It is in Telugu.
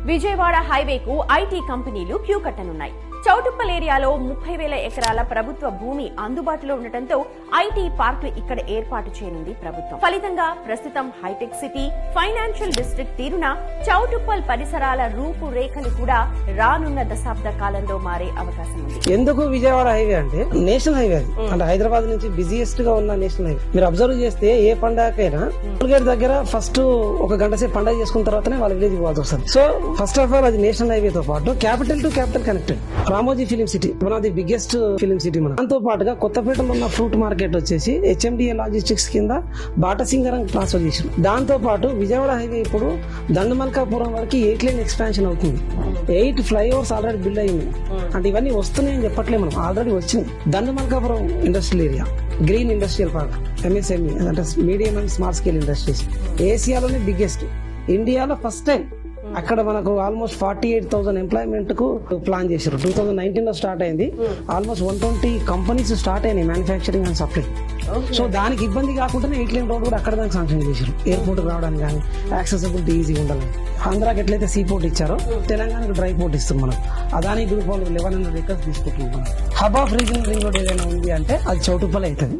విజయవాడ హైవేకు ఐటీ కంపెనీలు క్యూ కట్టనున్నాయి. చౌటుప్పల్ ఏరియాలో 30,000 ఎకరాల ప్రభుత్వ భూమి అందుబాటులో ఉండటంతో ఐటీ పార్కులు ఇక్కడ ఏర్పాటు చేయనుంది ప్రభుత్వం. ఫలితంగా ప్రస్తుతం హైటెక్ సిటీ, ఫైనాన్షియల్ డిస్ట్రిక్ట్ తీరున చౌటుప్పల్ పరిసరాల రూపురేఖలు కూడా రానున్న దశాబ్ద కాలంలో మారే అవకాశం ఉంది. ఎందుకు విజయవాడ హైవే అంటే నేషనల్ హైవే అది. అంటే హైదరాబాద్ నుంచి బిజియెస్ట్ గా ఉన్న నేషనల్ హైవే. మీరు అబ్జర్వ్ చేస్తే ఏ పండగకైనా టోల్గేట్ దగ్గర ఫస్ట్ ఒక గంట సేపు పండగ చేసుకున్న తర్వాతనే వాళ్ళ విలేజ్ పోవాల్సి వస్తుంది. సో ఫస్ట్ ఆఫ్ ఆల్ అది నేషనల్ హైవే తో పాటు capital to capital connected. Ramoji film city one of the biggest film city. మనం దాంతో పాటుగా కొత్తపేటలో ఉన్న ఫ్రూట్ మార్కెట్ వచ్చేసి HMDA లాజిస్టిక్స్ కింద బాటసింగరం ట్రాన్స్ఫర్ చేశారు. దాంతో పాటు విజయవాడ హైవే ఇప్పుడు దండమల్కాపురం వరకు 8 లేన్ ఎక్స్పాన్షన్ అవుతుంది. 8 ఫ్లైఓవర్స్ ఆల్రెడీ బిల్డ్ అయింది. అంటే ఇవన్నీ వస్తున్నాయని చెప్పట్లేదు, మనం ఆల్రెడీ వచ్చినాయి. Dandamalkapuram industrial area, green industrial park, MSME అంటే medium and small scale industries ఏసియాలోనే బిగ్గెస్ట్. ఇండియాలో ఫస్ట్ టైం అక్కడ మనకు ఆల్మోస్ట్ 48,000 ఎంప్లాయ్మెంట్ కు ప్లాన్ చేశారు. 2019 లో స్టార్ట్ అయింది. ఆల్మోస్ట్ 120 కంపెనీస్ స్టార్ట్ అయినాయి మ్యానుఫ్యాక్చరింగ్ అండ్ సప్లై. సో దానికి ఇబ్బంది కాకుండా 8 లేన్ రోడ్ కూడా అక్కడ దానికి శాంక్షన్ చేశారు. ఎయిర్పోర్ట్ రావడానికి కానీ యాక్సెసిబిలిటీ ఈజీగా ఉండాలని. ఆంధ్రాకి ఎట్లయితే సీ పోర్ట్ ఇచ్చారో తెలంగాణకు డ్రై పోర్ట్ ఇస్తాం మనం. అదాని గ్రూప్ వాళ్ళు 1100 ఎకర్స్ తీసుకుంటున్నాం. Hub of regional ring road ఏదైనా ఉంది అంటే అది చౌటుప్పల్ అవుతుంది.